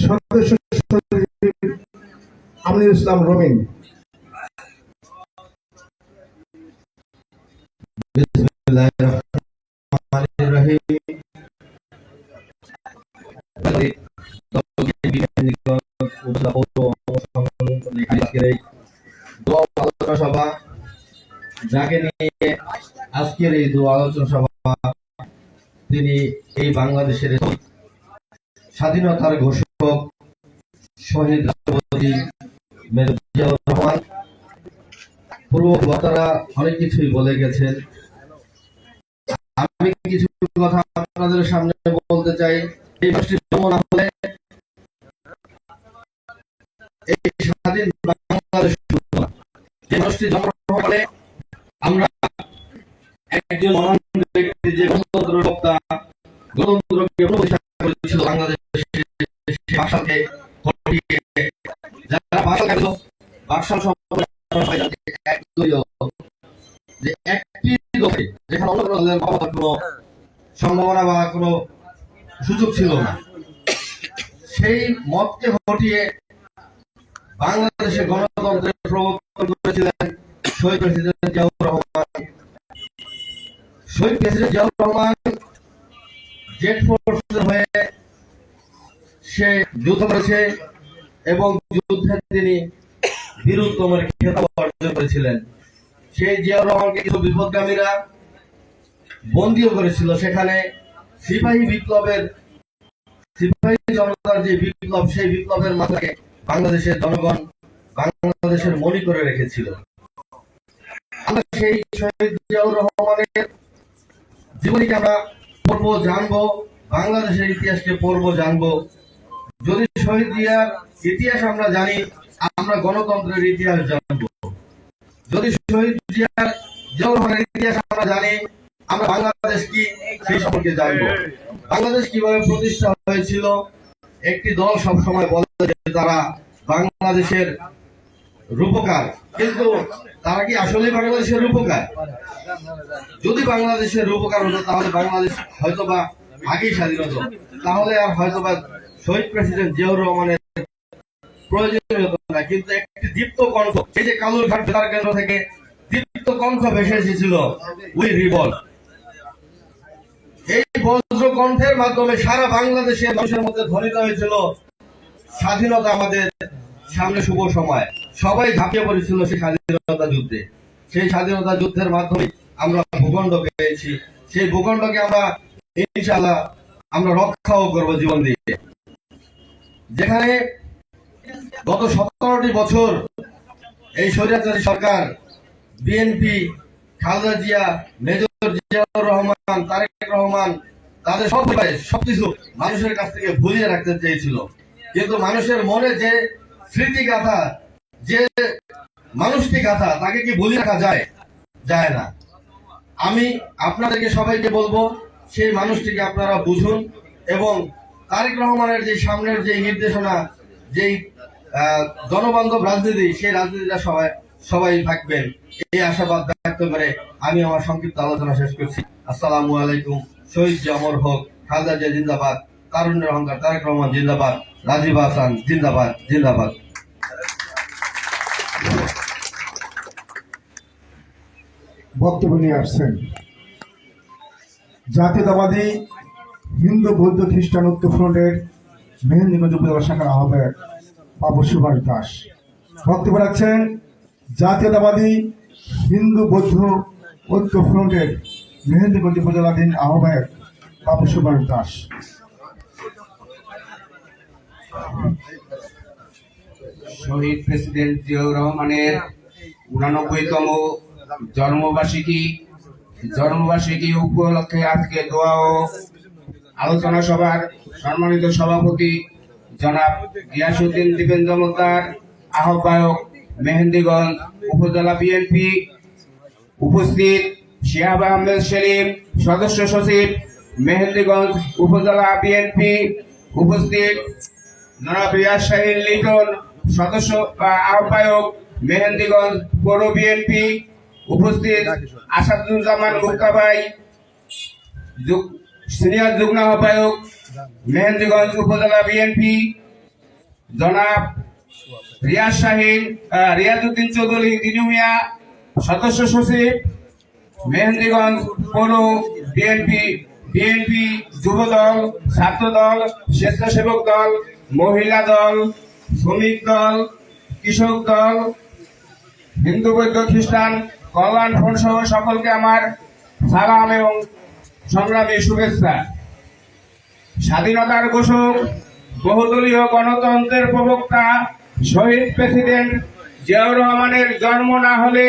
সদস্য সচিব আমিনুল ইসলাম রবিন। আলোচনা সভা যাকে নিয়ে আজকের এই আলোচনা সভা, তিনি এই বাংলাদেশের স্বাধীনতার ঘোষক শহীদ রাষ্ট্রপতি মেজর জিয়াউর রহমান। পূর্ব বক্তারা অনেক কিছুই বলে গেছেন, আমি কিছু কথা আপনাদের সামনে বলতে চাই। এই মানুষটির জন্ম না হলে এই স্বাধীন বাংলাদেশ যে মানুষটির জন্ম হলে আমরা একজন মহান ব্যক্তি যে গণতন্ত্র বক্তা, গণতন্ত্রকে প্রতিষ্ঠা করেছিল বাংলাদেশের ভাষাকে হটিয়ে, যারা ভাষা গেল ভাষা সম্পর্কে যে একটি দলে যেখানে অন্য দলের কোনো সম্ভাবনা বা কোনো সুযোগ ছিল না, সেই মতকে হটিয়ে বাংলাদেশে গণতন্ত্রের প্রবর্তন করেছিলেন শহীদ প্রেসিডেন্ট জিয়াউর রহমান। শহীদ প্রেসিডেন্ট জিয়াউর রহমান জেড ফোর্সের হয়ে সে যুদ্ধ করেছে এবং যুদ্ধে তিনি বীরোত্তমের খেতাব অর্জন করেছিলেন। সেই জিয়াউর রহমানকে কিছু বিপদগামীরা বন্দীও করেছিল। সেখানে সিপাহী জনতার যে বিপ্লব, সেই বিপ্লবের মাথাকে বাংলাদেশের জনগণ বাংলাদেশের মনি করে রেখেছিল। আমরা সেই শহীদ জিয়াউর রহমানের জীবনীকে আমরা পড়বো, জানবো, বাংলাদেশের ইতিহাসকে পড়বো, জানবো। যদি শহীদ জিয়ার ইতিহাস আমরা জানি, আমরা গণতন্ত্রের ইতিহাস জানবো। যদি শহীদ জিয়াউর রহমানের ইতিহাস আমরা জানি, আমরা বাংলাদেশ কি সেই সম্পর্কে জানবো। বাংলাদেশ কিভাবে প্রতিষ্ঠা হয়েছিল। একটি দল সবসময় বলে যে তারা বাংলাদেশের রূপকার, কিন্তু তারা কি আসলে বাংলাদেশের রূপকার? যদি বাংলাদেশের রূপকার হতো তাহলে বাংলাদেশ হয়তোবা আগেই স্বাধীন হতো, তাহলে আর হয়তোবা শহীদ প্রেসিডেন্ট জিয়াউর রহমানের প্রয়োজন হতো না। কিন্তু একটি দীপ্ত কণ্ঠ, এই যে কালুরঘাট বেতার কেন্দ্র থেকে দীপ্ত কণ্ঠ ভেসে এসেছিল, উই রিভল্ট। এই বজ্র কণ্ঠের মাধ্যমে সারা বাংলাদেশের মানুষের মধ্যে ধ্বনিত হয়েছিল স্বাধীনতা আমাদের সামনে শুভ সময়। সবাই ঝাঁপিয়ে পড়েছিল সেই স্বাধীনতা যুদ্ধে। সেই স্বাধীনতা যুদ্ধের মাধ্যমে আমরা ভূখণ্ড পেয়েছি। সেই ভূখণ্ডকে আমরা ইনশাআল্লাহ আমরা রক্ষাও করব জীবন দিয়ে। যেখানে গত 17টি বছর এই স্বৈরাচারী সরকার, বিএনপি, খালেদা জিয়া, মেজর জিয়াউর রহমান, তারেক রহমান, তাদের সবকিছু মানুষের কাছ থেকে ভুলিয়ে রাখতে চেয়েছিল। কিন্তু মানুষের মনে যে স্মৃতিগাথা, যে মানুষটি গাথা, তাকে কি ভুলিয়ে রাখা যায়? যায় না। আমি আপনাদেরকে সবাইকে বলবো, সেই মানুষটিকে আপনারা বুঝুন এবং তারেক রহমানের যে সামনের যে নির্দেশনা, যেই জনবান্ধব রাজনীতি, সেই রাজনীতিটা সবাই থাকবেন, এই আশাবাদ ব্যক্ত করে আমি আমার সংক্ষিপ্ত আলোচনা শেষ করছি। আসসালামু আলাইকুম। শহীদ জিয়া অমর হোক, খালেদা জিয়া জিন্দাবাদ, তারুণ্যের অহংকার তারেক রহমান জিন্দাবাদ, রাজীব হাসান জিন্দাবাদ, জিন্দাবাদ। বক্তব্য নিয়ে আসছেন জাতীয়তাবাদী হিন্দু বৌদ্ধ খ্রিস্টান ঐক্য ফ্রন্টের মেহেন্দিগঞ্জ উপজেলা শাখার আহ্বায়ক বাবু সুভাষ দাস। বক্তব্য রাখছেন জাতীয়তাবাদী হিন্দু বৌদ্ধ ঐক্য ফ্রন্টের মেহেন্দিগঞ্জ উপজেলাধীন আহ্বায়ক বাবু সুভাষ দাস। শহীদ প্রেসিডেন্ট জিয়াউর রহমানের 89তম জন্মবার্ষিকী উপলক্ষে আজকে দোয়া ও আলোচনা সভার সম্মানিত সভাপতি জনাব গিয়াসউদ্দিন দীপেন্দ্র মোল্লার, আহ্বায়ক মেহেন্দিগঞ্জ উপজেলা বিএনপি, উপস্থিত শিহাব আহমেদ সেলিম, সদস্য সচিব মেহেন্দিগঞ্জ উপজেলা বিএনপি, উপস্থিত জনাব রিয়াজ শাহীন লিটন, সদস্য আহ্বায়ক মেহেন্দিগঞ্জ পৌর বিএনপি, উপস্থিত আসাদুজ্জামান মুক্তা ভাই, সিনিয়র যুগ্ম আহ্বায়ক মেহেন্দিগঞ্জ উপজেলা বিএনপি, জনাব রিয়াজউদ্দিন চৌধুরী দিনু মিয়া, সদস্য সচিব, মেহেন্দিগঞ্জ পৌর বিএনপি যুব দল, ছাত্র দল, স্বেচ্ছাসেবক দল, মহিলা দল, শ্রমিক দল, কৃষক দল, হিন্দু বৌদ্ধ খ্রিস্টান কল্যাণ ফ্রন্ট সহ সকলকে আমার সালাম এবং সংগ্রামী শুভেচ্ছা। স্বাধীনতার ঘোষক, বহুদলীয় গণতন্ত্রের প্রবক্তা শহীদ প্রেসিডেন্ট জিয়াউর রহমানের জন্ম না হলে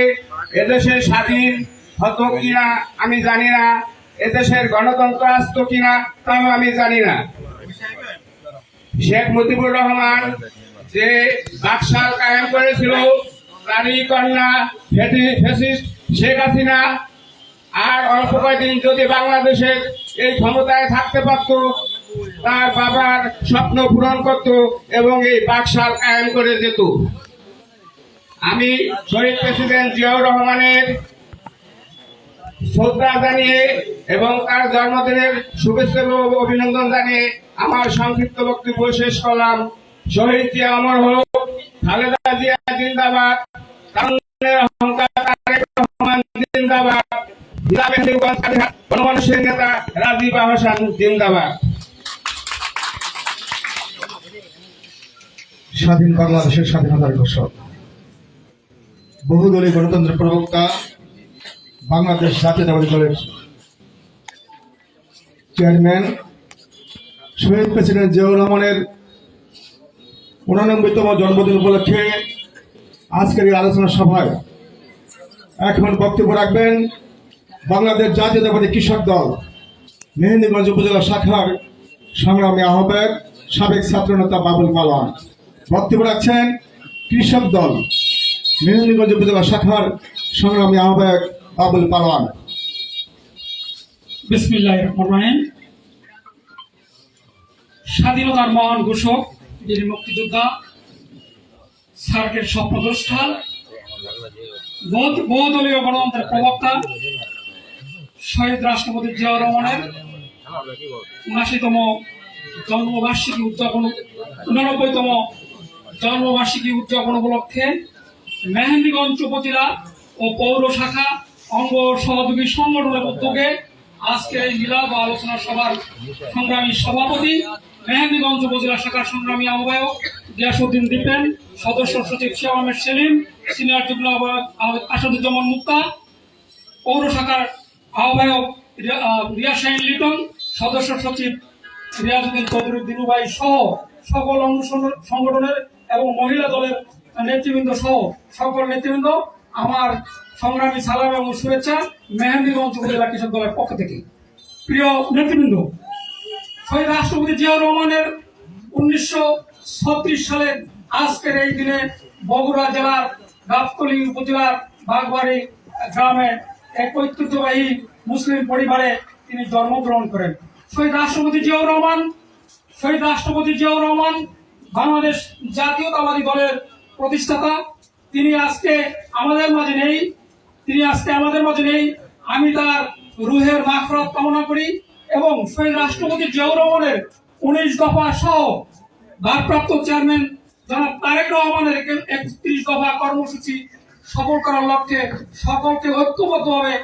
এদেশে স্বাধীন হতো কিনা আমি জানি না, এদেশের গণতন্ত্র আসতো কিনা তাও আমি জানি না। শেখ মুজিবুর রহমান যে বাকশাল কায়েম করেছিল, তারই কন্যা ফ্যাসিস্ট শেখ হাসিনা আর অল্প কয়েকদিন যদি বাংলাদেশের এই ক্ষমতায় থাকতে পারত, তার বাবার স্বপ্ন পূরণ করত এবং এই বাকশাল কায়েম করে যেত। আমি শহীদ প্রেসিডেন্ট জিয়াউর রহমানের শ্রদ্ধা জানিয়ে এবং তার জন্মদিনের শুভেচ্ছা ও অভিনন্দন জানিয়ে আমার সংক্ষিপ্ত বক্তব্য শেষ করলাম। শহীদ জিয়া অমর হোক, খালেদা জিয়া জিন্দাবাদ, তারুণ্যের অহংকার তারেক রহমান জিন্দাবাদ, গণমানুষের নেতা রাজীব আহসান জিন্দাবাদ। স্বাধীন বাংলাদেশের স্বাধীনতার ঘোষক, বহুদলীয় গণতন্ত্রের প্রবক্তা, বাংলাদেশ জাতীয়তাবাদী দলের চেয়ারম্যান শহীদ প্রেসিডেন্ট জিয়াউর রহমানের 89তম জন্মদিন উপলক্ষে আজকের এই আলোচনা সভায় এখন বক্তব্য রাখবেন বাংলাদেশ জাতীয়তাবাদী কৃষক দল মেহেন্দিগঞ্জ উপজেলা শাখার সংগ্রামী আহ্বায়ক সাবেক ছাত্রনেতা বাবুল পালোয়ান। বক্তব্য রাখছেন কৃষক দল মেহেন্দিগঞ্জ উপজেলা শাখার সংগ্রামী আহ্বায়ক বাবুল পালোয়ান। বিসমিল্লাহির রহমানির রহিম। স্বাধীনতার মহান ঘোষক, যিনি মুক্তিযোদ্ধা, সার্কের স্বপ্নদ্রষ্টা, বহুদলীয় গণতন্ত্রের প্রবক্তা, শহীদ রাষ্ট্রপতি জিয়াউর রহমানের 79তম জন্মবার্ষিকী উদযাপন 89তম জন্মবার্ষিকী উদযাপন উপলক্ষে মেহেন্দিগঞ্জ উপজেলা ও পৌর শাখা অঙ্গ সহযোগী সংগঠনের উদ্যোগে আজকের এই মিলাদ ও আলোচনা সভার সংগ্রামী সভাপতি, মেহেন্দিগঞ্জ উপজেলা শাখার সংগ্রামী আহ্বায়ক গিয়াসউদ্দিন দীপেন, সদস্য সচিব শেখ আহমেদ সেলিম, সিনিয়র যুগ্ম আহ্বায়ক আসাদুজ্জামান মুক্তা, পৌর শাখার আহ্বায়ক রিয়া শাহিন লিটন, সদস্য সচিব রিয়াজউদ্দিন চৌধুরী দিনুভাই সহ সকল অঙ্গ সংগঠনের এবং মহিলা দলের নেতৃবৃন্দ সহ সকল নেতৃবৃন্দ, আমার সংগ্রামী সালাম এবং শুভেচ্ছা মেহেন্দিগঞ্জ উপজেলা কৃষক দলের পক্ষ থেকে। প্রিয় নেতৃবৃন্দ, শহীদ রাষ্ট্রপতি জিয়াউর রহমানের 1936 সালের আজকের এই দিনে বগুড়া জেলার গাবতলী উপজেলার বাগবাড়ি গ্রামে এক ঐতিহ্যবাহী মুসলিম পরিবারে তিনি জন্মগ্রহণ করেন। শহীদ রাষ্ট্রপতি জিয়াউর রহমান বাংলাদেশ জাতীয়তাবাদী দলের প্রতিষ্ঠাতা। তিনি আজকে আমাদের মাঝে নেই। আমি তার রুহের মাগফিরাত কামনা করি এবং শহীদ রাষ্ট্রপতি জিয়াউর রহমানের 19 দফা সহ ভারপ্রাপ্ত চেয়ারম্যান জনাব তারেক রহমানের 31 দফা কর্মসূচি সফল করার লক্ষ্যে সকলকে ঐক্যবদ্ধভাবে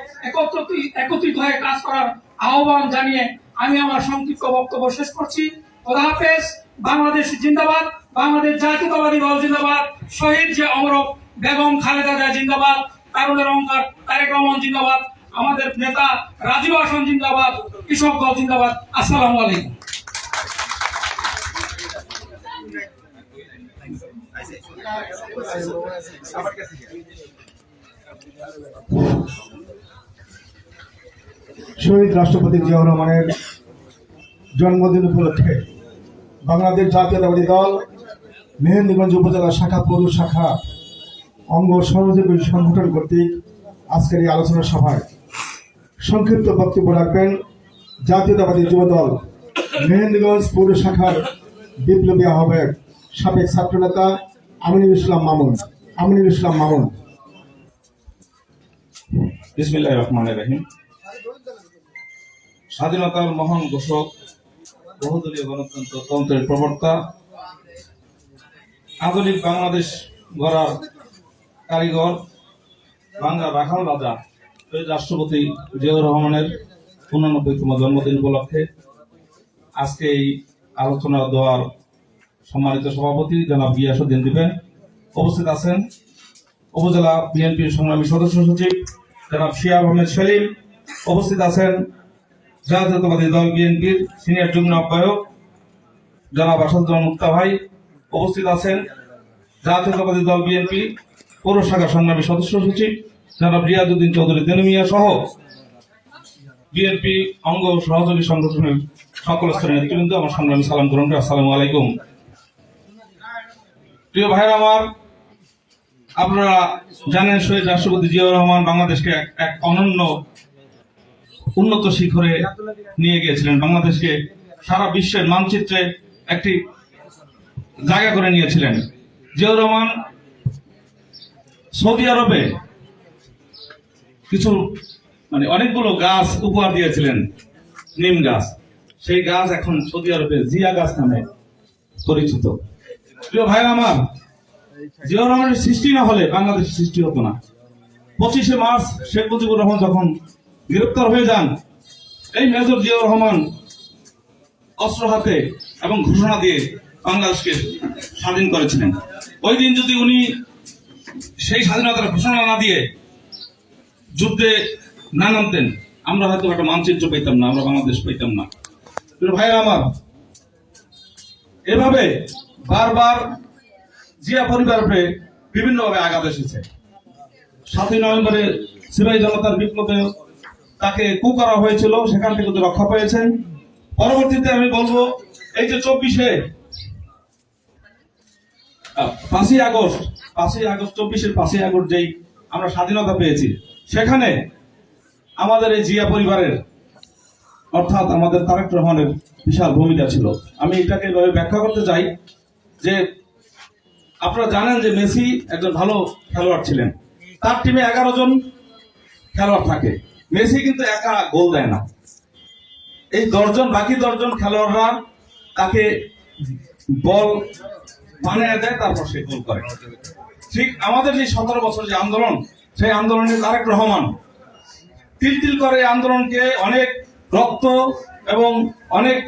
একত্রিত হয়ে কাজ করার আহ্বান জানিয়ে আমি আমার সংক্ষিপ্ত বক্তব্য শেষ করছি। খোদা হাফেজ। বাংলাদেশ জিন্দাবাদ, বাংলাদেশ জাতীয়তাবাদী দল জিন্দাবাদ, শহীদ যে অমর বেগম খালেদা জিয়া জিন্দাবাদ, তারুণের অহংকার তারেক রহমান জিন্দাবাদ, আমাদের নেতা রাজীব আহসান জিন্দাবাদ, কৃষক দল জিন্দাবাদ। আসসালামু আলাইকুম। শহীদ রাষ্ট্রপতি জিয়াউর রহমানের জন্মদিন উপলক্ষে বাংলাদেশ জাতীয়তাবাদী দল মেহেন্দিগঞ্জ উপজেলা শাখা পৌর শাখা অঙ্গ সহযোগী সংগঠন কর্তৃক আজকের এই আলোচনা সভায় সংক্ষিপ্ত বক্তব্য রাখবেন জাতীয়তাবাদী যুব দল মেহেন্দিগঞ্জ পৌর শাখার বিপ্লবী আহ্বায়ক সাবেক ছাত্রনেতা আমিনুল ইসলাম মামুন। বিসমিল্লাহির রহমানির রহিম। স্বাধীনতার মহান ঘোষক, বহুদলীয় গণতন্ত্রের প্রবক্তা, আধুনিক বাংলাদেশ গড়ার কারিগর, বাংলা রাখাল রাজা শহীদ রাষ্ট্রপতি জিয়াউর রহমানের 89তম জন্মদিন উপলক্ষে আজকে এই আলোচনা দেওয়ার সম্মানিত সভাপতি জনাব গিয়াসউদ্দিন দিবেন। উপস্থিত আছেন উপজেলা বিএনপির সংগ্রামী সদস্য সচিব জনাব শিহাব আহমেদ সেলিম। উপস্থিত আছেন জাতীয়তাবাদী দল বিএনপির সিনিয়র যুগ্ম আহ্বায়ক জনাব আসাদুজ্জামান মুক্তা ভাই। উপস্থিত আছেন জাতীয়তাবাদী দল বিএনপি পৌর শাখার সংগ্রামী সদস্য সচিব জনাব রিয়াজউদ্দিন চৌধুরী তেনুমিয়া সহ বিএনপি অঙ্গ সহযোগী সংগঠনের সকল স্তরের নেতৃবৃন্দ আমার সংগ্রামী সালাম গ্রহণ করে আসসালামু আলাইকুম। প্রিয় ভাইরা আমার, আপনারা জানেন শহীদ রাষ্ট্রপতি জিয়াউর রহমান বাংলাদেশকে এক অনন্য উন্নত শিখরে নিয়ে গিয়েছিলেন। বাংলাদেশকে সারা বিশ্বের মানচিত্রে একটি জায়গা করে নিয়েছিলেন। জিয়াউর রহমান সৌদি আরবে কিছু অনেকগুলো গাছ উপহার দিয়েছিলেন, নিম গাছ। সেই গাছ এখন সৌদি আরবে জিয়া গাছ নামে পরিচিত। প্রিয় ভাইরা আমার, জিয়াউর রহমানের সৃষ্টি না হলে বাংলাদেশের সৃষ্টি হতো না। 25শে মার্চ শেখ মুজিবুর রহমান যখন গ্রেপ্তার হয়ে যান, এই মেজর জিয়াউর রহমান অস্ত্র হাতে এবং ঘোষণা দিয়ে বাংলাদেশকে স্বাধীন করেছিলেন। ওই দিন যদি উনি সেই স্বাধীনতার ঘোষণা না দিয়ে যুদ্ধে না নামতেন, আমরা হয়তো একটা মানচিত্র পেতাম না, আমরা বাংলাদেশ পেতাম না। ভাইরা আমার, এভাবে বারবার জিয়া পরিবারে বিভিন্নভাবে আঘাত এসেছে। 7ই নভেম্বরে সিপাহী জনতার বিপ্লবে তাকে কু করা হয়েছিল, সেখান থেকে রক্ষা পেয়েছেন। পরবর্তীতে আমি বলবো, এই যে 5ই আগস্ট 5ই আগস্ট যেই আমরা স্বাধীনতা পেয়েছি, সেখানে আমাদের এই জিয়া পরিবারের অর্থাৎ আমাদের তারেক রহমানের বিশাল ভূমিকা ছিল। আমি এটাকে এভাবে ব্যাখ্যা করতে চাই যে আপনারা জানেন যে মেসি একজন ভালো খেলোয়াড় ছিলেন, তার টিমে 11 জন খেলোয়াড় থাকে। মেসি কিন্তু একা গোল দেয় না, এই বাকি 10 জন খেলোয়াড়রা তাকে বল বানিয়ে দেয়, তারপর সে গোল করে। ঠিক আমাদের যে 17 বছর যে আন্দোলন, সেই আন্দোলনে তারেক রহমান তিল করে আন্দোলনকে অনেক রক্ত এবং অনেক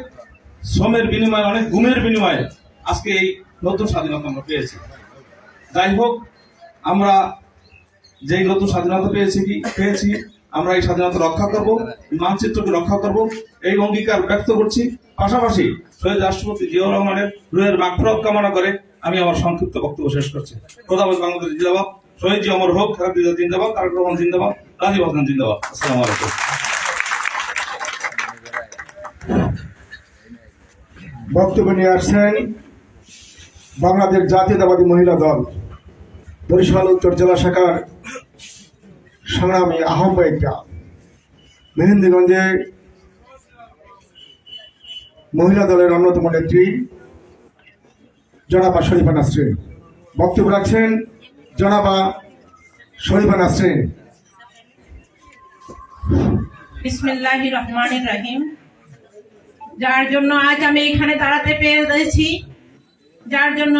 শ্রমের বিনিময়ে, অনেক গুমের বিনিময়ে আজকে এই নতুন স্বাধীনতা আমরা পেয়েছি। যাই হোক, আমরা যেই নতুন স্বাধীনতা পেয়েছি আমরা এই স্বাধীনতা রক্ষা করব, মানচিত্রকে রক্ষা করব, এই অঙ্গীকার ব্যক্ত করছি। পাশাপাশি শহীদ রাষ্ট্রপতি জিয়াউর রহমানের রুহের মাগফিরাত কামনা করে আমি আমার সংক্ষিপ্ত বক্তব্য শেষ করছি। প্রধানমন্ত্রী বাংলাদেশ জিন্দাবাদ, শহীদ জি অমর হোক, খালেদা জিন্দাবাদ, তারেক রহমান জিন্দাবাদ, রাজীব হাসান জিন্দাবাদ। আসসালামু আলাইকুম। বক্তব্য নিয়ে আসছেন বাংলাদেশ জাতীয়তাবাদী মহিলা দল বরিশাল উত্তর জেলা শাখার সংগ্রামী আহ্বায়িকা, মেহেন্দিগঞ্জের মহিলা দলের অন্যতম নেত্রী জনাবা শরীফা নাসরিন। বক্তব্য রাখছেন জনাবা শরীফা নাসরিন। বিসমিল্লাহির রহমানির রহিম। যার জন্য আজ আমি এখানে দাঁড়াতে পেরেছি, যার জন্য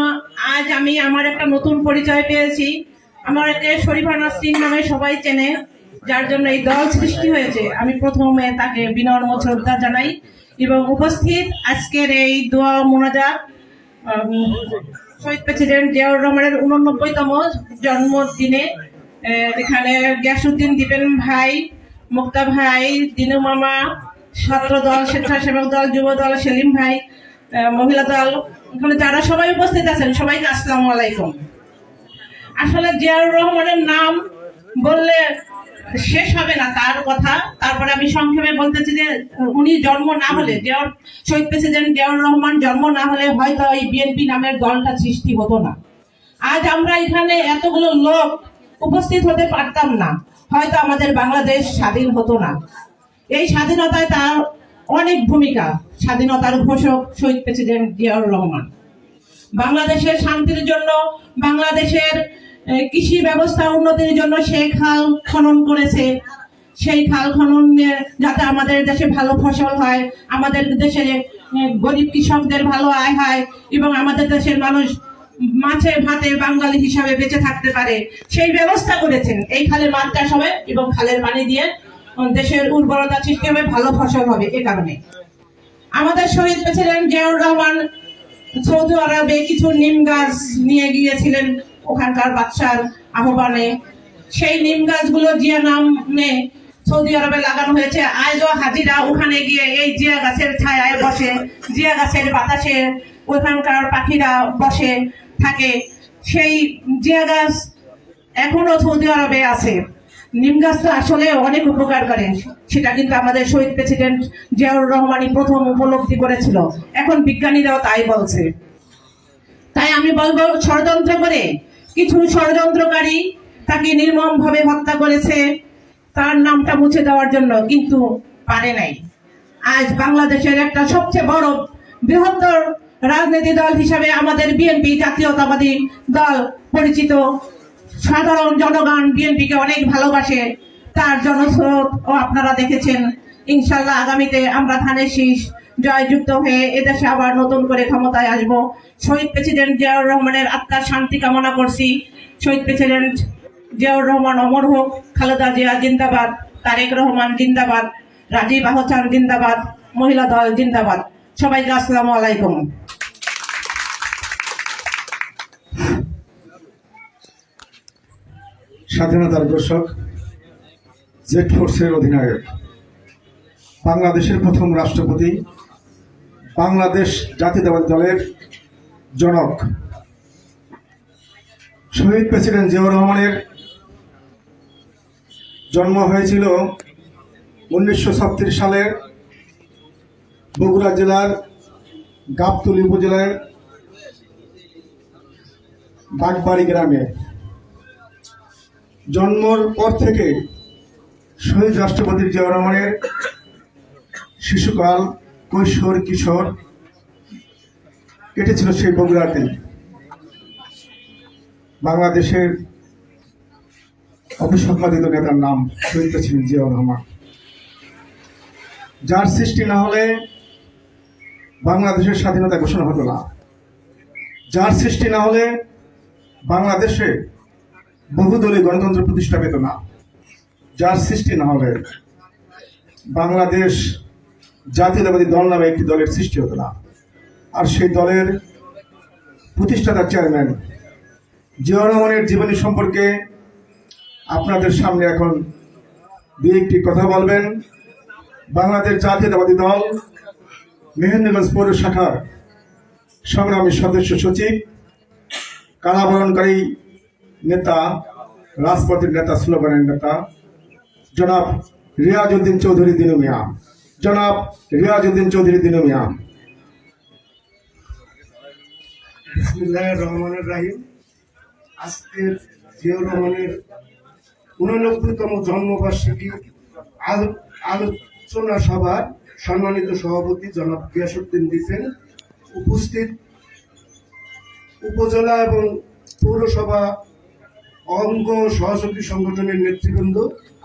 আজ আমি আমার একটা নতুন পরিচয় পেয়েছি, আমার একে শরীফা নাসরিন নামে সবাই চেনে, যার জন্য এই দল সৃষ্টি হয়েছে, আমি প্রথমে তাকে বিনম্র শ্রদ্ধা জানাই। এবং উপস্থিত আজকের এই দোয়া মোনাজাত শহীদ প্রেসিডেন্ট জিয়াউর রহমানের 89তম জন্মদিনে এখানে গিয়াসউদ্দিন দিবেন ভাই, মুক্তা ভাই, দিনু মামা, ছাত্র দল, স্বেচ্ছাসেবক দল, যুব দল, সেলিম ভাই, মহিলা দল, এখানে যারা সবাই উপস্থিত আছেন সবাইকে আসসালামু আলাইকুম। আসলে জিয়াউর রহমানের নাম বললে শেষ হবে না তার কথা, তারপরে আমি সংক্ষেপে বলতেছি যে উনি জন্ম না হলে, শহীদ প্রেসিডেন্ট জিয়াউর রহমান জন্ম না হলে হয়তো এই বিএনপি নামের দলটা সৃষ্টি হতো না। আজ আমরা এখানে এতগুলো লোক উপস্থিত হতে পারতাম না, হয়তো আমাদের বাংলাদেশ স্বাধীন হতো না। এই স্বাধীনতায় তার অনেক ভূমিকা, স্বাধীনতার ঘোষক শহীদ প্রেসিডেন্ট জিয়াউর রহমান। বাংলাদেশের শান্তির জন্য, বাংলাদেশের কৃষি ব্যবস্থা উন্নতির জন্য সে খাল খনন করেছে। সেই খাল খনন যাতে আমাদের দেশে ভালো ফসল হয়, আমাদের দেশের গরিব কৃষকদের ভালো আয় হয় এবং আমাদের দেশের মানুষ মাছে ভাতে বাঙালি হিসাবে বেঁচে থাকতে পারে সেই ব্যবস্থা করেছেন। এই খালে মাছ চাষ হবে এবং খালের পানি দিয়ে দেশের উর্বরতা সৃষ্টি হবে, ভালো ফসল হবে। এ কারণে আমাদের শহীদ প্রেসিডেন্ট জিয়াউর রহমান সৌদি আরবে কিছু নিম গাছ নিয়ে গিয়েছিলেন ওখানকার বাদশার আহ্বানে। সেই নিম গাছগুলো জিয়া নামে সৌদি আরবে লাগানো হয়েছে। আজও হাজিরা ওখানে গিয়ে এই জিয়া গাছের ছায়ায় বসে, জিয়া গাছের বাতাসে ওখানকার পাখিরা বসে থাকে। সেই জিয়া গাছ এখনো সৌদি আরবে আছে। নিম গাছ তো আসলে অনেক উপকার করে, সেটা কিন্তু আমাদের শহীদ প্রেসিডেন্ট জিয়াউর রহমানই প্রথম উপলব্ধি করেছিল। এখন বিজ্ঞানীরাও তাই বলছে। তাই আমি বলবো, ষড়যন্ত্র করে কিছু ষড়যন্ত্রকারী তাকে নির্মমভাবে হত্যা করেছে তার নামটা মুছে দেওয়ার জন্য, কিন্তু পারে নাই। আজ বাংলাদেশের একটা সবচেয়ে বড় বৃহত্তর রাজনীতি দল হিসাবে আমাদের বিএনপি জাতীয়তাবাদী দল পরিচিত। সাধারণ জনগণ বিএনপিকে অনেক ভালোবাসে, তার জনস্রোত ও আপনারা দেখেছেন। ইনশাল্লাহ আগামীতে আমরা ধানের শীষ জয়যুক্ত হয়ে এদেশে আবার নতুন করে ক্ষমতায় আসব। শহীদ প্রেসিডেন্ট জিয়াউর রহমানের আত্মার শান্তি কামনা করছি। শহীদ প্রেসিডেন্ট জিয়াউর রহমান অমর হোক। খালেদা জিয়া জিন্দাবাদ, তারেক রহমান জিন্দাবাদ, রাজীব আহসান জিন্দাবাদ, মহিলা দল জিন্দাবাদ। সবাইকে আসসালামু আলাইকুম। স্বাধীনতার ঘোষক, জেড ফোর্সের অধিনায়ক, বাংলাদেশের প্রথম রাষ্ট্রপতি, বাংলাদেশ জাতীয়তাবাদী দলের জনক শহীদ প্রেসিডেন্ট জিয়াউর রহমানের জন্ম হয়েছিল 1936 সালের বগুড়া জেলার গাবতলী উপজেলার বাগবাড়ি গ্রামে। জন্মর পর থেকে শহীদ রাষ্ট্রপতি জিয়াউর রহমানের শিশুকাল, কৈশোর, কিশোর কেটেছিল সেই বগুড়াতে। বাংলাদেশের অবিসংবাদিত নেতার নাম শহীদ প্রেসিডেন্ট জিয়াউর রহমান, যার সৃষ্টি না হলে বাংলাদেশের স্বাধীনতা ঘোষণা হতো না, যার সৃষ্টি না হলে বাংলাদেশে বহুদলীয় গণতন্ত্র প্রতিষ্ঠা পেত না, যার সৃষ্টি না হলে বাংলাদেশ জাতীয়তাবাদী দল নামে একটি দলের সৃষ্টি হতো না। আর সেই দলের প্রতিষ্ঠাতা চেয়ারম্যান জিয়াউর রহমানের জীবনী সম্পর্কে আপনাদের সামনে এখন দু একটি কথা বলবেন বাংলাদেশ জাতীয়তাবাদী দল মেহেন্দ্রগঞ্জ পৌর শাখার সংগ্রামী সদস্য সচিব, কারাবরণকারী নেতা, রাজপথের নেতা, স্লোগানের নেতা জনাব রিয়াজউদ্দিন চৌধুরী দিনু মিয়া। জনাব রিয়াজউদ্দিন চৌধুরী দিনু মিয়া। বিসমিল্লাহির রহমানির রহিম। আজকের জিয়াউর রহমানের 89তম জন্মবার্ষিকী আলোচনা সভার সম্মানিত সভাপতি জনাব গিয়াসউদ্দিন দিচ্ছেন, উপস্থিত উপজেলা এবং পৌরসভা অঙ্গ সহযোগী সংগঠনের নেতৃবৃন্দ,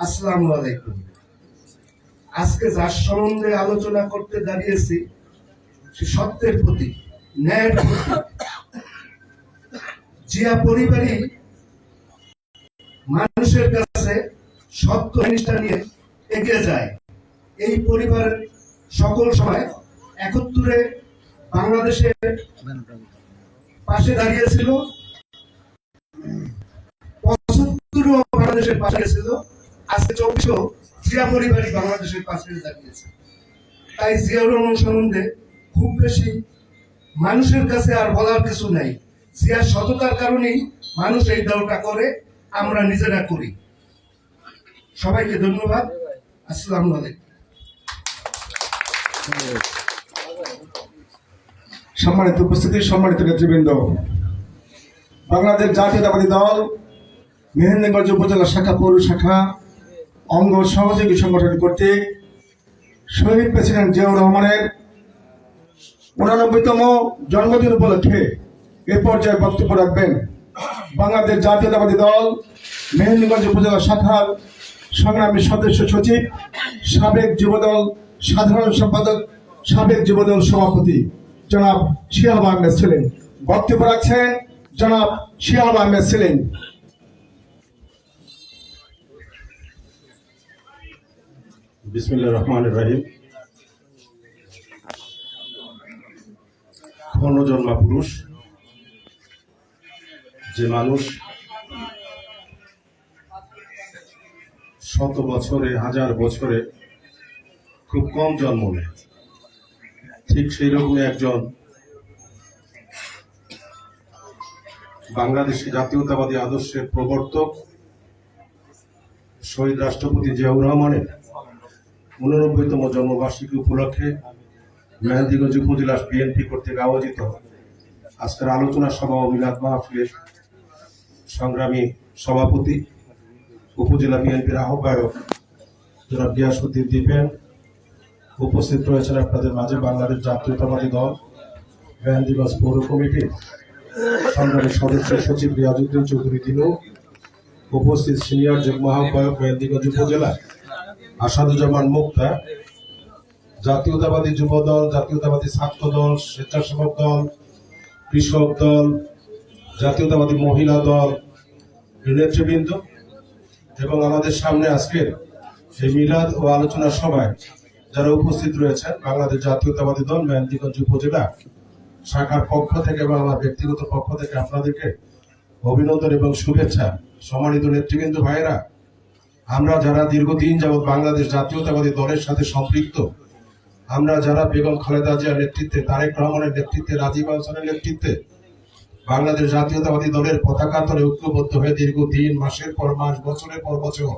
আসসালামু আলাইকুম। আজকে যার সম্বন্ধে আলোচনা করতে দাঁড়িয়েছি সে সত্যের প্রতি, ন্যায়ের প্রতি। জিয়া পরিবারই মানুষের কাছে সত্য নিষ্ঠা নিয়ে এগিয়ে যায়। এই পরিবার সকল সময় 71-এ বাংলাদেশের পাশে দাঁড়িয়েছিল, 75-ও বাংলাদেশের পাশে দাঁড়িয়েছিল, আজকে 24-ও জিয়া পরিবারই বাংলাদেশের পাশে দাঁড়িয়েছে। তাই জিয়াউর রহমান সম্বন্ধে খুব বেশি মানুষের কাছে আর বলার কিছু নাই। জিয়ার সততার কারণেই মানুষ এই দলটা করে, আমরা নিজেরা করি। সবাইকে ধন্যবাদ। আসসালামু আলাইকুম। সম্মানিত উপস্থিতি, সম্মানিত নেতৃবৃন্দ, বাংলাদেশ জাতীয়তাবাদী দল মেহেন্দ্রগঞ্জ উপজেলা শাখা, পৌর শাখা অঙ্গ সহযোগী সংগঠন কর্তৃক শহীদ প্রেসিডেন্ট জিয়াউর রহমানের 89তম জন্মদিন উপলক্ষে এ পর্যায়ে বক্তব্য রাখবেন বাংলাদেশ জাতীয়তাবাদী দল মেহেন্দ্রগঞ্জ উপজেলা শাখার সংগ্রামী সদস্য সচিব, সাবেক যুবদল সাধারণ সম্পাদক, সাবেক যুবদল সভাপতি জনাব শিহাব আহমেদ ছিলেন। বক্তব্য রাখছেন জনাব শিহাব আহমেদ সেলিম। বিসমিল্লাহির রহমানির রহিম। ক্ষণজন্মা পুরুষ, যে মানুষ শত বছরে, হাজার বছরে খুব কম জন্ম নেয়, ঠিক সেই রকমই একজন বাংলাদেশি জাতীয়তাবাদী আদর্শের প্রবর্তক শহীদ রাষ্ট্রপতি জিয়াউর রহমানের 89তম জন্মবার্ষিকী উপলক্ষে মেহেন্দিগঞ্জ উপজেলা বিএনপি কর্তৃক আয়োজিত আজকের আলোচনা সভা ও মিলাদ মাহফিলের সংগ্রামী সভাপতি, উপজেলা বিএনপির আহ্বায়ক জনাব গিয়াসউদ্দিন দীপেন, উপস্থিত রয়েছেন আপনাদের মাঝে বাংলাদেশ জাতীয়তাবাদী দল মেহেন্দিগঞ্জ পৌর কমিটির সংগ্রামী সদস্য সচিব রিয়াজউদ্দিন চৌধুরী দিনু, উপস্থিত সিনিয়র যুগ্ম আহ্বায়ক মেহেন্দিগঞ্জ উপজেলা আসাদুজ্জামান মুক্তা, জাতীয়তাবাদী যুব দল, জাতীয়তাবাদী ছাত্র দল, স্বেচ্ছাসেবক দল, কৃষক দল, জাতীয়তাবাদী মহিলা দল নেতৃবৃন্দ এবং আমাদের সামনে আজকের এই মিলাদ ও আলোচনা সভায় যারা উপস্থিত রয়েছেন বাংলাদেশ জাতীয়তাবাদী দল মেহেন্দিগঞ্জ উপজেলা শাখার পক্ষ থেকে এবং আমার ব্যক্তিগত পক্ষ থেকে আপনাদেরকে অভিনন্দন এবং শুভেচ্ছা। সম্মানিত নেতৃবৃন্দ ভাইয়েরা, আমরা যারা দীর্ঘদিন যাবৎ বাংলাদেশ জাতীয়তাবাদী দলের সাথে সম্পৃক্ত, আমরা যারা বেগম খালেদা জিয়ার নেতৃত্বে, তারেক রহমানের নেতৃত্বে, রাজীব আহসানের নেতৃত্বে বাংলাদেশ জাতীয়তাবাদী দলের পতাকা তলে ঐক্যবদ্ধ হয়ে দীর্ঘদিন, মাসের পর মাস, বছরের পর বছর,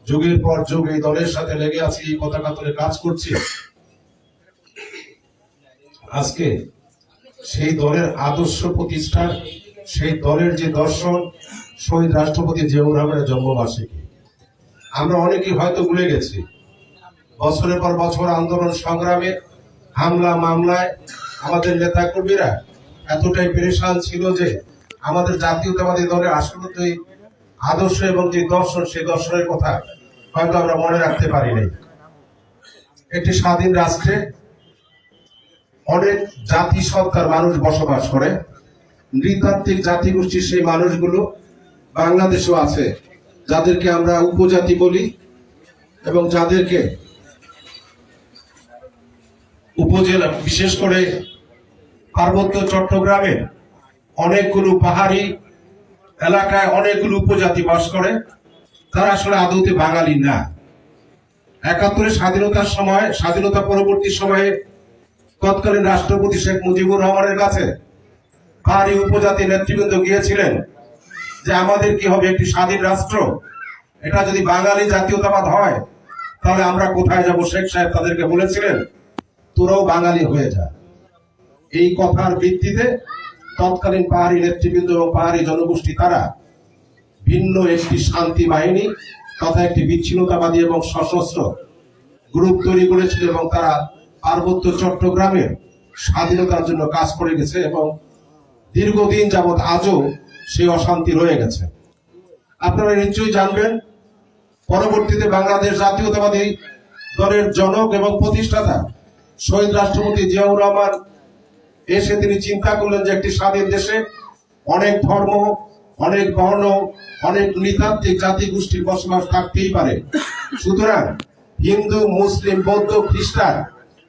যুগের পর যুগ এই দলের সাথে লেগে আছি, এই পতাকা তলে কাজ করছি, আজকে সেই দলের আদর্শ প্রতিষ্ঠা, সেই দলের যে দর্শন, শহীদ রাষ্ট্রপতি জিয়াউর রহমানের জন্মবার্ষিকী আমরা অনেকেই হয়তো ভুলে গেছি। বছরের পর বছর আন্দোলন সংগ্রামে, হামলা মামলায় আমাদের নেতা কর্মীরা এতটাই পেরেশান ছিল যে আমাদের জাতীয়তাবাদী দলের আসলে যে আদর্শ এবং যে দর্শন, সেই দর্শনের কথা হয়তো আমরা মনে রাখতে পারি নাই। একটি স্বাধীন রাষ্ট্রে অনেক জাতি সত্তার মানুষ বসবাস করে, নৃতাত্ত্বিক জাতিগোষ্ঠীর সেই মানুষগুলো বাংলাদেশেও আছে, যাদেরকে আমরা উপজাতি বলি এবং যাদেরকে উপজেলা, বিশেষ করে পার্বত্য চট্টগ্রামের অনেকগুলো পাহাড়ি এলাকায় অনেকগুলো উপজাতি বাস করে, তারা আসলে আদৌতে বাঙালি না। ৭১ স্বাধীনতার সময়, স্বাধীনতা পরবর্তী সময়ে তৎকালীন রাষ্ট্রপতি শেখ মুজিবুর রহমানের কাছে পাহাড়ি উপজাতি নেতৃবৃন্দ গিয়েছিলেন যে আমাদের কি হবে, একটি স্বাধীন রাষ্ট্র, এটা যদি বাঙালি জাতীয়তাবাদ হয় তাহলে আমরা কোথায় যাব? শেখ সাহেব তাদেরকে বলেছিলেন, তোরাও বাঙালি হয়ে যা। এই কথার ভিত্তিতে তৎকালীন পাহাড়ি নেতৃবৃন্দ এবং পাহাড়ি জনগোষ্ঠী তারা ভিন্ন একটি শান্তি বাহিনী তথা একটি বিচ্ছিন্নতাবাদী এবং সশস্ত্র গ্রুপ তৈরি করেছিল এবং তারা পার্বত্য চট্টগ্রামের স্বাধীনতার জন্য কাজ করে গেছে এবং দীর্ঘদিন যাবৎ আজও সেই অশান্তি রয়ে গেছে। আপনারা নিশ্চয়ই জানবেন, পরবর্তীতে বাংলাদেশ জাতীয়তাবাদী দলের জনক এবং প্রতিষ্ঠাতা শহীদ রাষ্ট্রপতি জিয়াউর রহমান এসে তিনি চিন্তা করলেন যে একটি স্বাধীন দেশে অনেক ধর্ম, অনেক বর্ণ, অনেক নৃতাত্ত্বিক জাতি গোষ্ঠীর বসবাস থাকতেই পারে। সুতরাং হিন্দু, মুসলিম, বৌদ্ধ, খ্রিস্টান,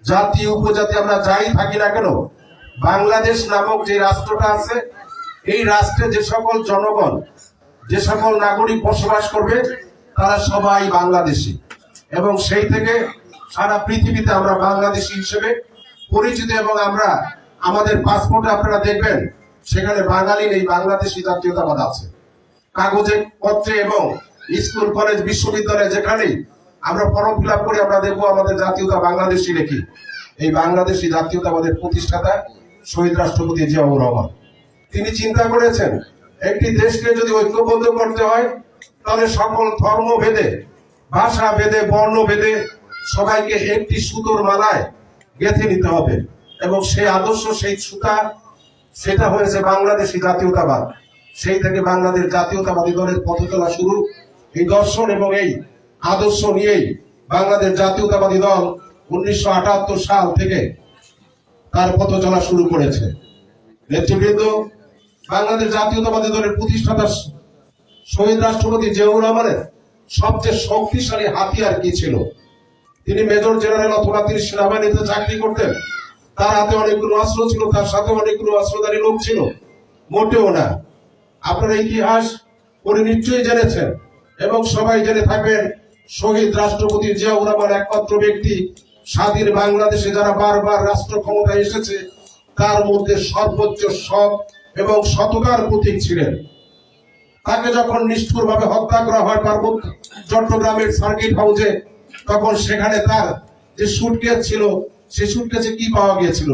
জাতি উপজাতি আমরা যাই থাকি না কেন, বাংলাদেশ নামক যে রাষ্ট্রটা আছে, এই রাষ্ট্রে যে সকল জনগণ, যে সকল নাগরিক বসবাস করবে তারা সবাই বাংলাদেশি এবং সেই থেকে সারা পৃথিবীতে আমরা বাংলাদেশি হিসেবে পরিচিত এবং আমরা আমাদের পাসপোর্টে আপনারা দেখবেন সেখানে বাঙালি নেই, বাংলাদেশি জাতীয়তাবাদ আছে কাগজে পত্রে এবং স্কুল, কলেজ, বিশ্ববিদ্যালয়ে যেখানেই আমরা ফর্ম ফিল আপ করি আমরা দেখবো আমাদের জাতীয়তা বাংলাদেশি লেখি। এই বাংলাদেশি জাতীয়তাবাদের প্রতিষ্ঠাতা শহীদ রাষ্ট্রপতি জিয়াউর রহমান তিনি চিন্তা করেছেন একটি দেশকে যদি ঐক্যবদ্ধ করতে হয় তাহলে সকল ধর্ম ভেদে, ভাষা ভেদে, বর্ণ ভেদে সবাইকে একটি সুতোর মালায় গেঁথে নিতে হবে এবং সেই আদর্শ, সেই সুতা, সেটা হয়েছে বাংলাদেশি জাতীয়তাবাদ। সেই থেকে বাংলাদেশ জাতীয়তাবাদী দলের পথ চলা শুরু। এই দর্শন এবং এই আদর্শ নিয়েই বাংলাদেশ জাতীয়তাবাদী দল 1978 সাল থেকে তার পথ চলা শুরু করেছে। নেতৃবৃন্দ, বাংলাদেশ জাতীয়তাবাদী দলের প্রতিষ্ঠাতা শহীদ রাষ্ট্রপতি জিয়াউর রহমানের সবচেয়ে শক্তিশালী হাতিয়ার কি ছিল? তিনি মেজর জেনারেল অথবা তিনি সেনাবাহিনীতে চাকরি করতেন, তার হাতে অনেকগুলো অস্ত্র ছিল, তার সাথে অনেকগুলো অস্ত্রধারী লোক ছিল? মোটেও না। আপনারা ইতিহাস পড়ে নিশ্চয়ই জেনেছেন এবং সবাই জেনে থাকবেন, শহীদ রাষ্ট্রপতি জিয়াউর রহমান একমাত্র ব্যক্তি স্বাধীন বাংলাদেশে যারা বারবার রাষ্ট্র ক্ষমতায় এসেছে তার মধ্যে সর্বোচ্চ সৎ এবং সততার প্রতীক ছিলেন। তাকে যখন নিষ্ঠুরভাবে হত্যা করা হয় পার্বত্য চট্টগ্রামের সার্কিট হাউসে, তখন সেখানে তার যে সুটকেস ছিল, সে সুটকেসে কি পাওয়া গিয়েছিল?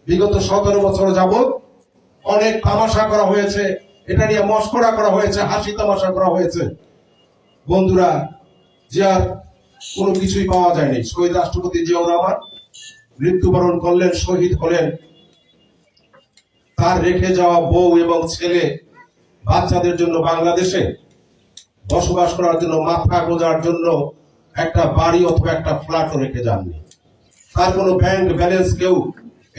বিগত 17 বছর যাবত অনেক তামাশা করা হয়েছে, এটা নিয়ে মস্করা করা হয়েছে, হাসি তামাশা করা হয়েছে। বন্ধুরা, জিয়ার কোনো কিছুই পাওয়া যায়নি। শহীদ রাষ্ট্রপতি জিয়াউর রহমান মৃত্যুবরণ করলেন, শহীদ হলেন। তার রেখে যাওয়া বউ এবং ছেলে বাচ্চাদের জন্য বাংলাদেশে বসবাস করার জন্য, মাথা গোজার জন্য একটা বাড়ি অথবা একটা ফ্ল্যাটও রেখে যাননি। তার কোনো ব্যাংক ব্যালেন্স কেউ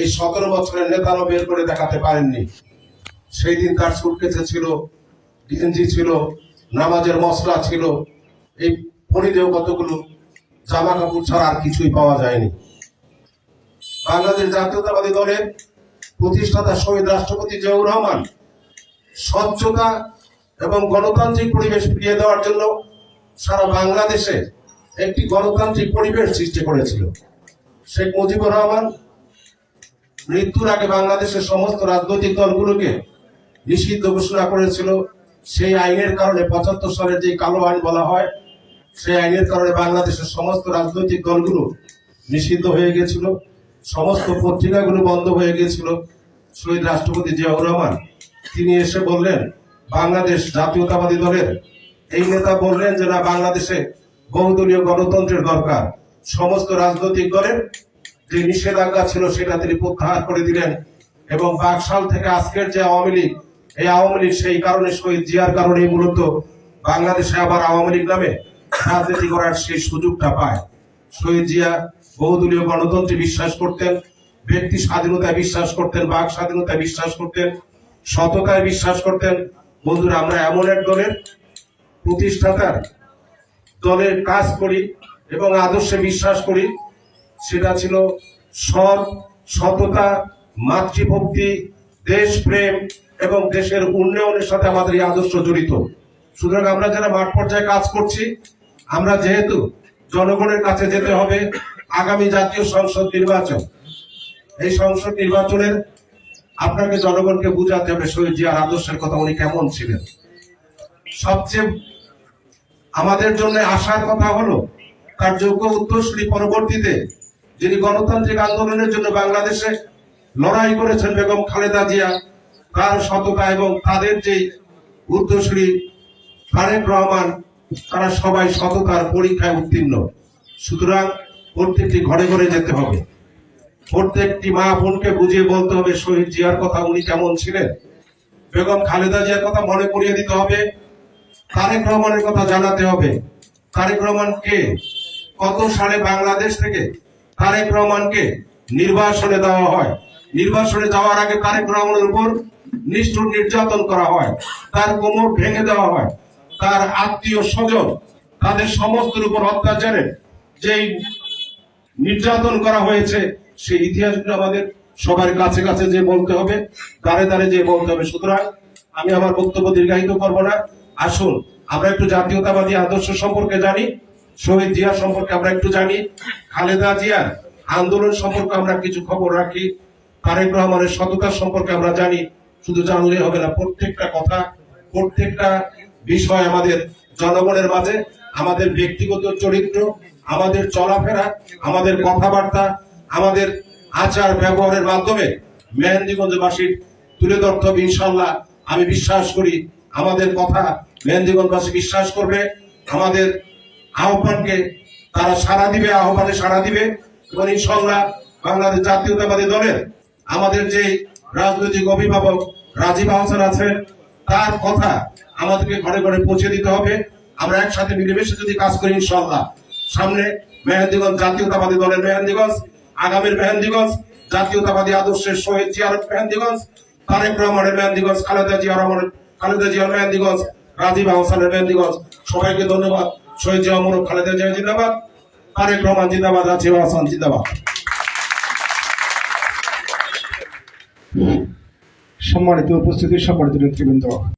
এই 17 বছরের নেতারাও বের করে দেখাতে পারেননি। সেই দিন তার সুটকেসে ছিল গেঞ্জি, ছিল নামাজের মশলা, ছিল এই পরিধেয় কতগুলো জামা কাপড় ছাড়া আর কিছুই পাওয়া যায়নি। বাংলাদেশ জাতীয়তাবাদী দলের প্রতিষ্ঠাতা শহীদ রাষ্ট্রপতি জিয়াউর রহমান স্বচ্ছতা এবং গণতান্ত্রিক পরিবেশ ফিরিয়ে দেওয়ার জন্য সারা বাংলাদেশে একটি গণতান্ত্রিক পরিবেশ সৃষ্টি করেছিল। শেখ মুজিবুর রহমান মৃত্যুর আগে বাংলাদেশের সমস্ত রাজনৈতিক দলগুলোকে নিষিদ্ধ ঘোষণা করেছিল। সেই আইনের কারণে 75 সালের যে কালো আইন বলা হয়, সেই আইনের কারণে বাংলাদেশের সমস্ত রাজনৈতিক দলগুলো নিষিদ্ধ হয়ে গেছিল, সমস্ত পত্রিকাগুলো বন্ধ হয়ে গিয়েছিল। শহীদ রাষ্ট্রপতি জিয়াউর রহমান তিনি এসে বললেন, বাংলাদেশ জাতীয়তাবাদী দলের এই নেতা বললেন যে না, বাংলাদেশে বহুদলীয় গণতন্ত্রের দরকার। সমস্ত রাজনৈতিক দলের যে নিষেধাজ্ঞা ছিল সেটা তিনি প্রত্যাহার করে দিলেন এবং বাকশাল থেকে আজকের যে আওয়ামী লীগ, এই আওয়ামী লীগ সেই কারণে শহীদ জিয়ার কারণে মূলত বাংলাদেশে আবার আওয়ামী লীগ নামে রাজনীতি করার সেই সুযোগটা পায়। শহীদ জিয়া বহুদলীয় গণতন্ত্রে বিশ্বাস করতেন, ব্যক্তি স্বাধীনতায় বিশ্বাস করতেন, বাক স্বাধীনতায় বিশ্বাস করতেন, সততায় বিশ্বাস করতেন। বন্ধুরা, আমরা এমন এক দলের প্রতিষ্ঠাতার দলের কাজ করি এবং আদর্শে বিশ্বাস করি, সেটা ছিল সৎ, সততা, মাতৃভক্তি, দেশপ্রেম এবং দেশের উন্নয়নের সাথে আমাদের এই আদর্শ জড়িত। সুতরাং আমরা যারা মাঠ পর্যায়ে কাজ করছি, আমরা যেহেতু জনগণের কাছে যেতে হবে, আগামী জাতীয় সংসদ নির্বাচন, এই সংসদ নির্বাচনের আপনাকে জনগণকে বুঝাতে হবে শহীদ জিয়ার আদর্শের কথা, উনি কেমন ছিলেন। সবচেয়ে আমাদের জন্য আশার কথা হলো তার যোগ্য উত্তরসূরি পরবর্তীতে যিনি গণতান্ত্রিক আন্দোলনের জন্য বাংলাদেশে লড়াই করেছেন, বেগম খালেদা জিয়া, তার সততা এবং তাদের যে উত্তরসূরি তারেক রহমান, তারা সবাই সততার পরীক্ষায় উত্তীর্ণ। সুতরাং প্রত্যেকটি ঘরে ঘরে যেতে হবে, প্রত্যেকটি মা বোনকে বুঝিয়ে বলতে হবে শহীদ জিয়ার কথা, উনি কেমন ছিলেন। বেগম খালেদা জিয়ার কথা মনে করিয়ে দিতে হবে, তারেক রহমানের কথা জানাতে হবে। তারেক রহমান কে? কত সালে বাংলাদেশ থেকে তারেক রহমানকে নির্বাসনে দেওয়া হয়, নির্বাসনে যাওয়ার আগে তারেক রহমানের উপর নিষ্ঠুর নির্যাতন করা হয়, তার কোমর ভেঙে দেওয়া হয়, তার আত্মীয় স্বজন তাদের সমস্তের উপর অত্যাচারের যেই নির্যাতন করা হয়েছে, সেই ইতিহাসগুলো আমাদের সবার কাছে কাছে যে বলতে হবে, দাঁড়ে দাঁড়ে যে বলতে হবে। সুতরাং আমি আমার বক্তব্য দীর্ঘায়িত করব না। আসুন আমরা একটু জাতীয়তাবাদী আদর্শ সম্পর্কে জানি, শহীদ জিয়া সম্পর্কে আমরা একটু জানি, খালেদা জিয়ার আন্দোলন সম্পর্কে আমরা কিছু খবর রাখি, তারেক রহমানের সততা সম্পর্কে আমরা জানি। শুধু জানলে হবে না, প্রত্যেকটা কথা, প্রত্যেকটা বিষয় আমাদের জনগণের মাঝে, আমাদের ব্যক্তিগত চরিত্র, আমাদের চলাফেরা, আমাদের কথাবার্তা, আমাদের আচার ব্যবহারের মাধ্যমে মেহেন্দিগঞ্জবাসীর তুলে ধরতে হবে। ইনশাল্লাহ আমি বিশ্বাস করি আমাদের কথা মেহেন্দিগঞ্জবাসী বিশ্বাস করবে, আমাদের আহ্বানকে তারা সাড়া দিবে, আহ্বানে সাড়া দিবে এবং ইনশাল্লাহ বাংলাদেশ জাতীয়তাবাদী দলের আমাদের যে রাজনৈতিক অভিভাবক রাজীব আহসান আছেন, তার কথা আমাদেরকে ঘরে ঘরে পৌঁছে দিতে হবে। আমরা একসাথে মিলেমিশে যদি কাজ করি, ইনশাল্লাহ সামনে মেহেন্দিগঞ্জ জাতীয়তাবাদী দলের মেহেন্দিগঞ্জ, আগামীর মেহেন্দিগঞ্জ জাতীয়তাবাদী আদর্শের শহীদ জিয়ার মেহেন্দিগঞ্জ, তারেক রহমানের মেহেন্দিগঞ্জ, খালেদা জিয়ার মেহেন্দিগঞ্জ, রাজীব আহসানের মেহেন্দিগঞ্জ। সবাইকে ধন্যবাদ। শহীদ জিয়া অমর, খালেদা জিয়া জিন্দাবাদ, তারেক রহমান জিন্দাবাদ, রাজীব আহসান জিন্দাবাদ। সম্মানিত উপস্থিতি, সম্মানিত নেতৃবৃন্দ,